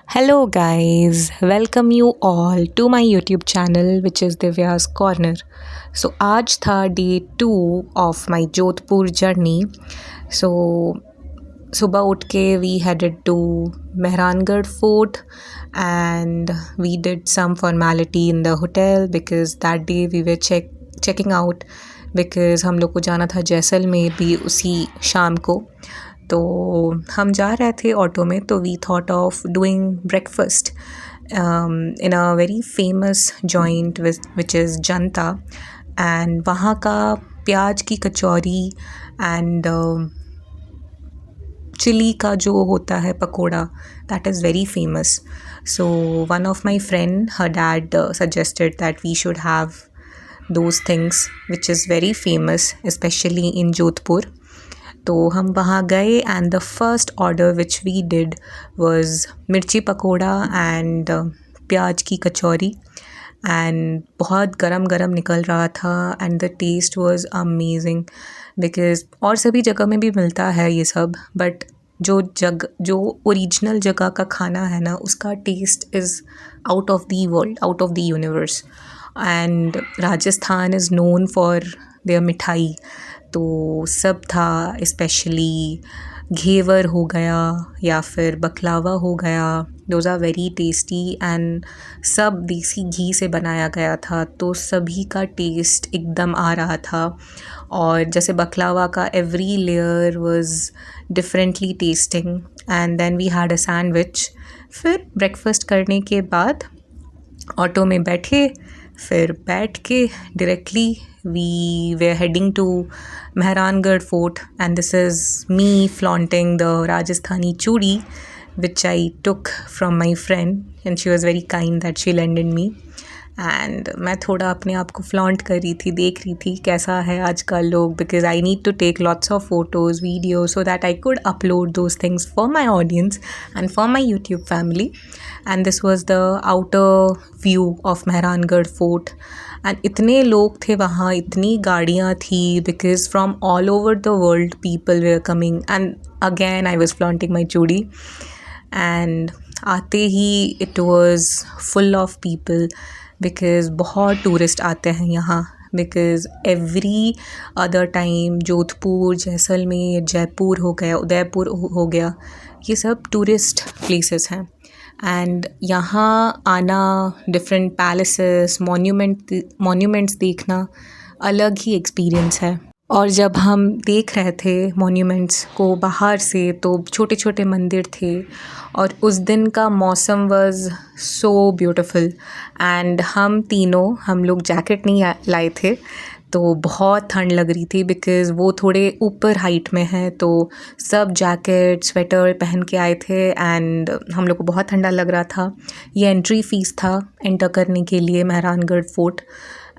Hello, guys. Welcome you all to my YouTube channel, which is Divya's Corner. So, आज था day 2 of my Jodhpur journey. So, सुबह उठ के we headed to Mehrangarh Fort and we did some formality in the hotel because that day we were checking out because हम लोग को जाना था जैसलमेर भी उसी शाम को. तो हम जा रहे थे ऑटो में तो we thought of doing breakfast in a very famous joint which is Janta and वहाँ का प्याज की कचौरी एंड चिली का जो होता है pakora that is very famous. So one of my friend her dad suggested that we should have those things which is very famous especially in Jodhpur. तो हम वहाँ गए and the first order which we did was mirchi pakora and प्याज की कचौरी and बहुत गरम गरम निकल रहा था and the taste was amazing because और सभी जगह में भी मिलता है ये सब बट जो ओरिजिनल जगह का खाना है ना उसका taste is out of the world, out of the universe. And Rajasthan is known for their mithai तो सब था. स्पेशली घेवर हो गया या फिर बकलावा हो गया, those are very tasty and सब देसी घी से बनाया गया था तो सभी का टेस्ट एकदम आ रहा था. और जैसे बकलावा का every layer was differently tasting and then we had a sandwich. फिर ब्रेकफास्ट करने के बाद ऑटो में बैठे, फिर बैठ के directly we were heading to Mehrangarh Fort and this is me flaunting the Rajasthani chudi which I took from my friend and she was very kind that she lended me. And मैं थोड़ा अपने आप को flaunt कर रही थी, देख रही थी कैसा है आजकल लोग because I need to take lots of photos video so that I could upload those things for my audience and for my YouTube family. And this was the outer view of Mehrangarh fort and इतने लोग थे वहाँ, इतनी गाड़ियाँ थी because from all over the world people were coming and again I was flaunting my chudi. And आते ही it was full of people because बहुत टूरिस्ट आते हैं यहाँ because every other time Jodhpur, Jaisalmer, Jaipur हो गया, उदयपुर हो गया, ये सब टूरिस्ट प्लेसेस हैं. एंड यहाँ आना, डिफरेंट पैलेसेस, मॉन्यूमेंट्स देखना अलग ही एक्सपीरियंस है. और जब हम देख रहे थे मॉन्यूमेंट्स को बाहर से तो छोटे छोटे मंदिर थे और उस दिन का मौसम वाज सो ब्यूटीफुल एंड हम लोग जैकेट नहीं लाए थे तो बहुत ठंड लग रही थी बिकॉज़ वो थोड़े ऊपर हाइट में है तो सब जैकेट स्वेटर पहन के आए थे एंड हम लोग को बहुत ठंडा लग रहा था. ये एंट्री फ़ीस था एंटर करने के लिए मेहरानगढ़ फोर्ट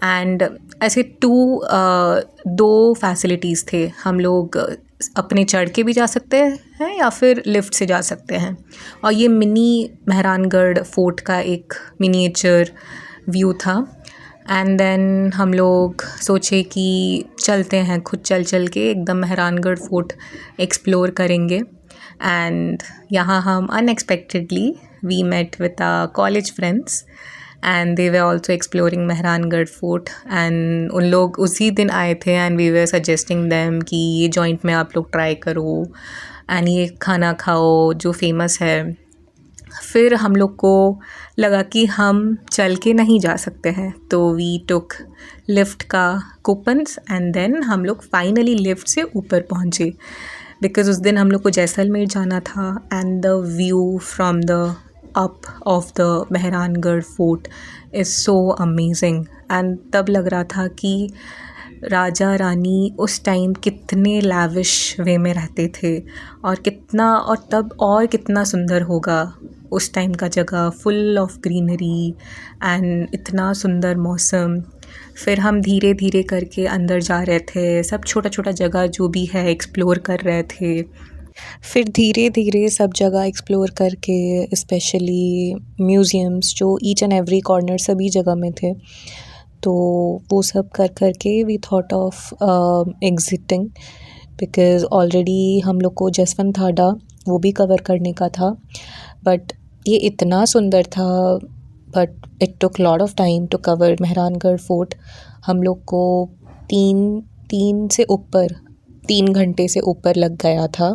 एंड ऐसे दो फैसिलिटीज़ थे. हम लोग अपने चढ़ के भी जा सकते हैं या फिर लिफ्ट से जा सकते हैं और ये मिनी मेहरानगढ़ फोर्ट का एक मिनिएचर व्यू था. एंड देन हम लोग सोचे कि चलते हैं, खुद चल के एकदम मेहरानगढ़ फोर्ट एक्सप्लोर करेंगे. एंड यहाँ हम unexpectedly we met with our college friends and they were also exploring Mehrangarh fort and उन लोग उसी दिन आए थे and we were suggesting them कि ये जॉइंट में आप लोग ट्राई करो एंड ये खाना खाओ जो फेमस है. फिर हम लोग को लगा कि हम चल के नहीं जा सकते हैं तो वी टुक लिफ्ट का कूपन्स एंड देन हम लोग फाइनली लिफ्ट से ऊपर पहुँचे बिकॉज़ उस दिन हम लोग को जैसलमेर जाना था and the view from the up of the Mehrangarh fort is so amazing. And तब लग रहा था कि राजा रानी उस टाइम कितने लैविश वे में रहते थे और कितना सुंदर होगा उस टाइम का जगह, फुल ऑफ ग्रीनरी एंड इतना सुंदर मौसम. फिर हम धीरे धीरे करके अंदर जा रहे थे, सब छोटा छोटा जगह जो भी है एक्सप्लोर कर रहे थे. फिर धीरे धीरे सब जगह एक्सप्लोर करके स्पेशली म्यूज़ियम्स जो ईच एंड एवरी कॉर्नर सभी जगह में थे तो वो सब कर के we thought of exiting because already हम लोग को जसवंत ठाडा वो भी कवर करने का था बट ये इतना सुंदर था, but it took lot of time to cover Mehrangarh fort. हम लोग को तीन तीन से ऊपर 3 घंटे से ऊपर लग गया था।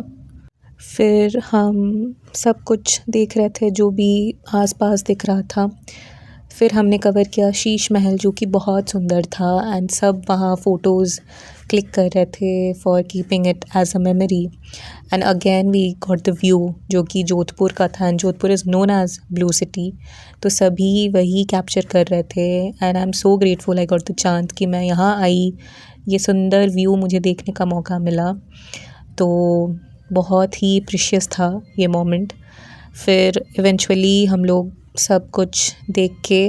फिर हम सब कुछ देख रहे थे जो भी आसपास दिख रहा था। फिर हमने कवर किया शीश महल, जो कि बहुत सुंदर था, एंड सब वहाँ फ़ोटोज़ क्लिक कर रहे थे for keeping it as a memory. And again we got the view जो कि जोधपुर का था, and Jodhpur is known as blue city. तो सभी वही कैप्चर कर रहे थे, and I am so grateful I got the chance कि मैं यहाँ आई, ये सुंदर व्यू मुझे देखने का मौका मिला। तो बहुत ही प्रीशियस था ये मोमेंट। फिर इवेंचुअली हम लोग सब कुछ देख के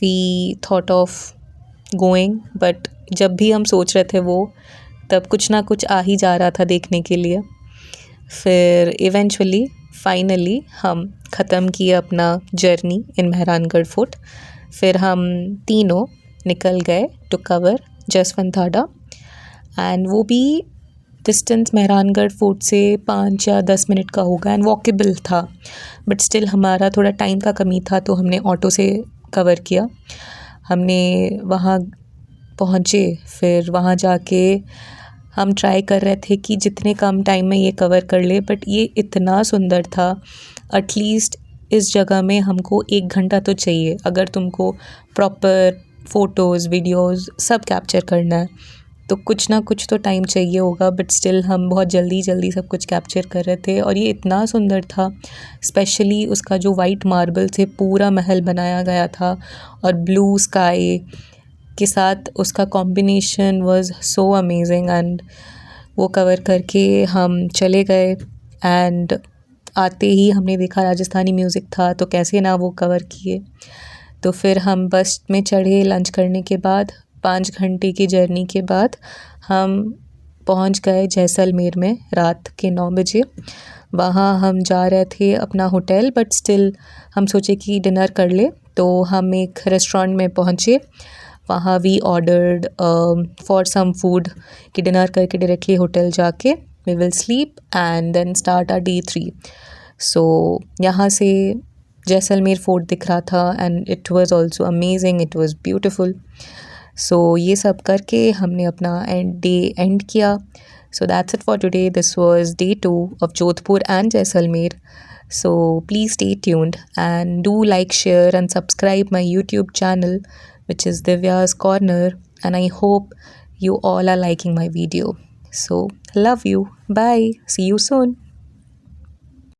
we thought of going, but जब भी हम सोच रहे थे वो, तब कुछ ना कुछ आ ही जा रहा था देखने के लिए। फिर इवेंचुअली फाइनली हम ख़त्म किए अपना जर्नी इन मेहरानगढ़ फोर्ट। फिर हम तीनों निकल गए टू कवर जसवंत, एंड वो भी डिस्टेंस मेहरानगढ़ फोर्ट से 5 या 10 मिनट का होगा, एंड वॉकेबल था, बट स्टिल हमारा थोड़ा टाइम का कमी था, तो हमने ऑटो से कवर किया। हमने वहाँ पहुँचे, फिर वहाँ जाके हम ट्राई कर रहे थे कि जितने कम टाइम में ये कवर कर ले, बट ये इतना सुंदर था। एटलीस्ट इस जगह में हमको 1 घंटा तो चाहिए अगर तुमको प्रॉपर फ़ोटोज़ वीडियोज़ सब कैप्चर करना है, तो कुछ ना कुछ तो टाइम चाहिए होगा। बट स्टिल हम बहुत जल्दी जल्दी सब कुछ कैप्चर कर रहे थे, और ये इतना सुंदर था। स्पेशली उसका जो वाइट मार्बल से पूरा महल बनाया गया था, और ब्लू स्काई के साथ उसका combination was so amazing. And वो कवर करके हम चले गए, एंड आते ही हमने देखा राजस्थानी म्यूज़िक था, तो कैसे ना वो कवर किए। तो फिर हम बस में चढ़े लंच करने के बाद, 5 घंटे की जर्नी के बाद हम पहुंच गए जैसलमेर में रात के 9 बजे। वहाँ हम जा रहे थे अपना होटल, बट स्टिल हम सोचे कि डिनर कर ले, तो हम एक रेस्टोरेंट में पहुँचे। वहाँ we ordered for some food कि डिनर करके डायरेक्टली होटल जाके we will sleep and then start our day 3। So यहाँ से जैसलमेर फोर्ट दिख रहा था, and it was also amazing, it was beautiful. So ये सब करके हमने अपना डे एंड किया। So that's it for today. This was day 2 of Jodhpur and Jaisalmer. So please stay tuned and do like, share and subscribe my YouTube channel, which is Divya's Corner, and I hope you all are liking my video. So love you. Bye. See you soon.